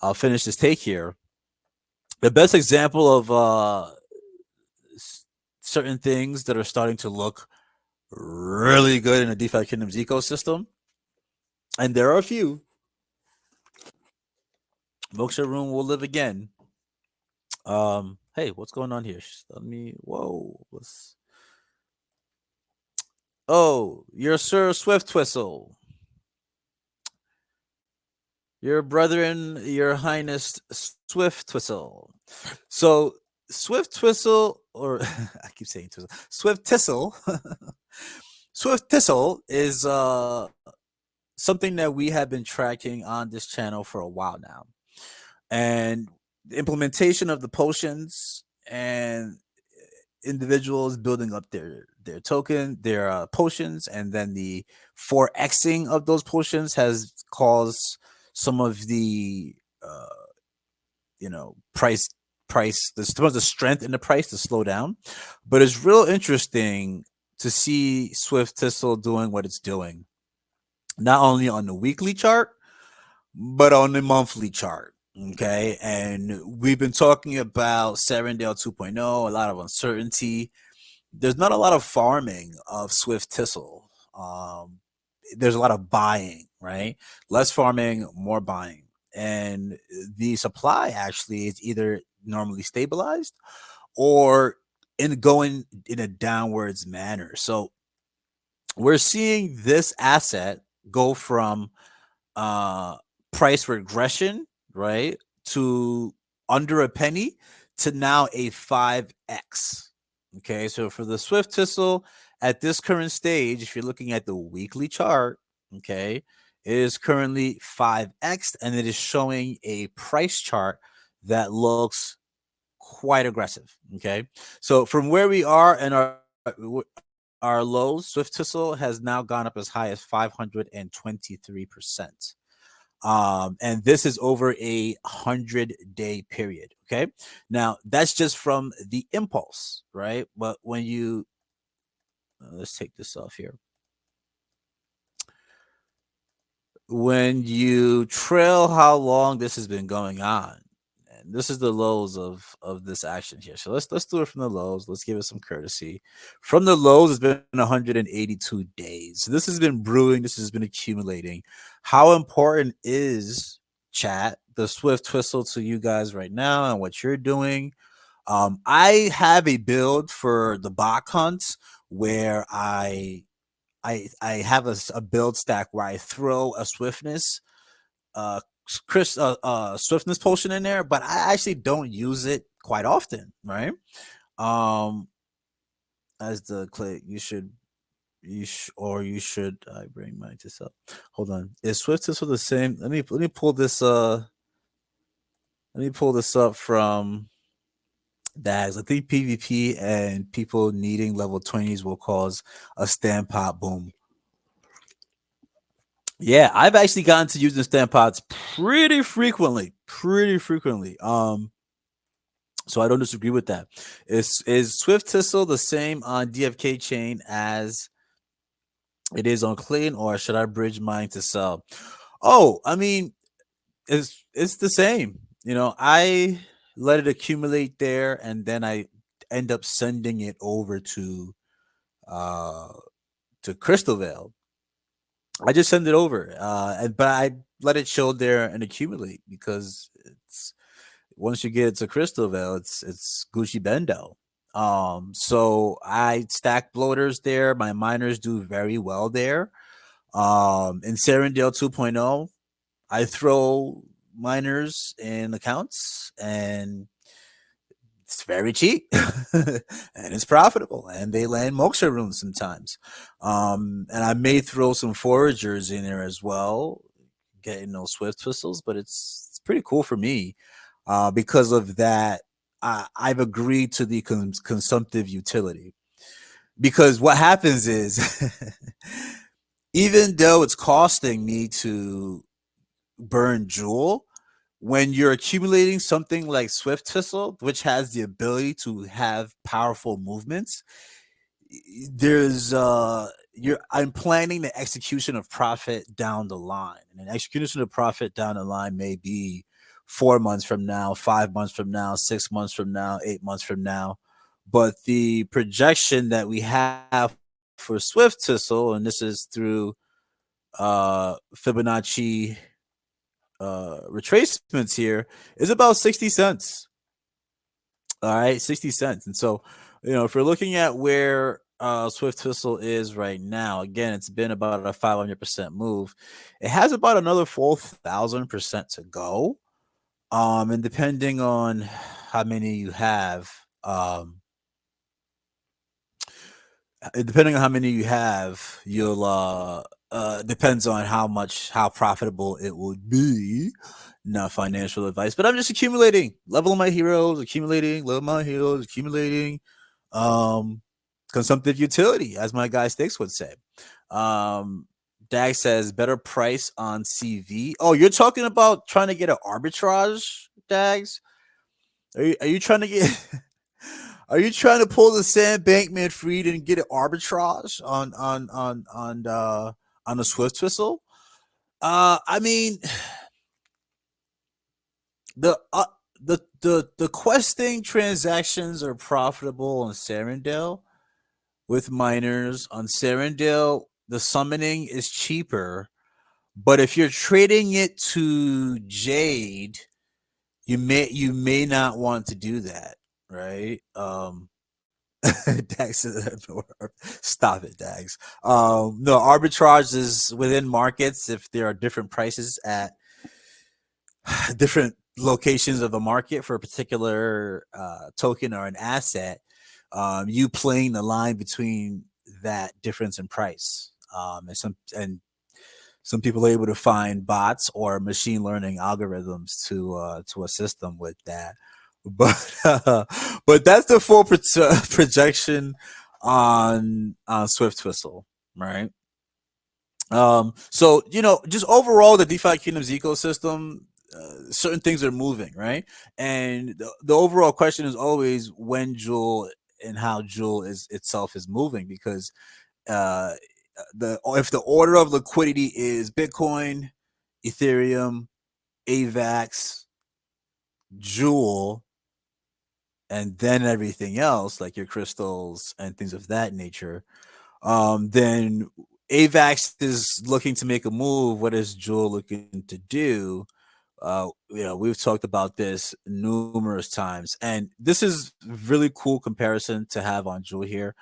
I'll finish this take here. The best example of certain things that are starting to look really good in the DefiKingdoms ecosystem, and there are a few. Moksha Room will live again. Hey, what's going on here? Let me. Whoa, what's? Oh, your Sir Swift-Thistle, your brethren, your Highness Swift-Thistle. So Swift-Thistle, or I keep saying Twistle, Swift-Thistle, Swift-Thistle is something that we have been tracking on this channel for a while now, and the implementation of the potions and individuals building up their token, their potions, and then the 4xing of those potions has caused some of the price the strength in the price to slow down. But it's real interesting to see Swift-Thistle doing what it's doing, not only on the weekly chart but on the monthly chart. Okay, and we've been talking about Serendale 2.0, a lot of uncertainty. There's not a lot of farming of Swift-Thistle. There's a lot of buying, right? Less farming, more buying. And the supply actually is either normally stabilized or in going in a downwards manner. So we're seeing this asset go from price regression, right, to under a penny to now a 5x. Okay, so for the Swift-Thistle at this current stage, if you're looking at the weekly chart, okay, it is currently 5x, and it is showing a price chart that looks quite aggressive. Okay, so from where we are in our lows, Swift-Thistle has now gone up as high as 523%. And this is over a 100-day period. Okay, now that's just from the impulse, right? But when you let's take this off here. When you trail how long this has been going on, and this is the lows of this action here. So let's do it from the lows. Let's give it some courtesy. From the lows, it's been 182 days. So this has been brewing. This has been accumulating. How important is chat, the Swift-Thistle, to you guys right now and what you're doing? I have a build for the bot hunts where I have a build stack where I throw a swiftness swiftness potion in there, but I actually don't use it quite often, right? As the click, you should I bring mine this up. Hold on. Is Swift-Thistle the same? Let me pull this up from Dags. I think PvP and people needing level 20s will cause a stand pop boom. Yeah, I've actually gotten to using stand pots pretty frequently. So I don't disagree with that. Is Swift-Thistle the same on DFK chain as it is on Clean, or should I bridge mine to sell? Oh, I mean, it's the same. You know, I let it accumulate there, and then I end up sending it over uh to Crystal Vale. I just send it over, but I let it chill there and accumulate because it's once you get to Crystal Vale, it's Gucci Bendo. So I stack bloaters there. My miners do very well there. In Serendale 2.0, I throw miners in accounts and it's very cheap and it's profitable and they land moksha runes sometimes. And I may throw some foragers in there as well, getting those Swift-Thistles, but it's pretty cool for me because of that. I've agreed to the consumptive utility because what happens is even though it's costing me to burn jewel, when you're accumulating something like Swift-Thistle, which has the ability to have powerful movements, there's I'm planning the execution of profit down the line. And an execution of profit down the line may be 4 months from now, 5 months from now, 6 months from now, 8 months from now. But the projection that we have for Swift-Thistle, and this is through Fibonacci retracements here, is about 60 cents. All right, 60 cents. And so, if we're looking at where Swift-Thistle is right now, again, it's been about a 500% move. It has about another 4,000% to go. And depending on how many you have, you'll depends on how profitable it would be. Not financial advice, but I'm just accumulating, leveling my heroes, accumulating um consumptive utility, as my guy Sticks would say. Dag says better price on CV. Oh, you're talking about trying to get an arbitrage, Dags? Are you trying to get are you trying to pull the Sam Bankman Fried and get an arbitrage on the Swift-Thistle? I mean, the the questing transactions are profitable on Serendale with miners. On Serendale, the summoning is cheaper, but if you're trading it to Jade, you may not want to do that, right? Dax, stop it, Dax. No, arbitrage is within markets if there are different prices at different locations of the market for a particular token or an asset. You playing the line between that difference in price, and some people are able to find bots or machine learning algorithms to assist them with that. But but that's the full projection on Swift-Thistle, right? So just overall, the DeFi Kingdoms ecosystem, certain things are moving, right? And the overall question is always when Jewel and how Jewel is itself is moving, because uh, if the order of liquidity is Bitcoin, Ethereum, AVAX, Jewel, and then everything else like your crystals and things of that nature, then AVAX is looking to make a move. What is Jewel looking to do? We've talked about this numerous times, and this is really cool comparison to have on Jewel here.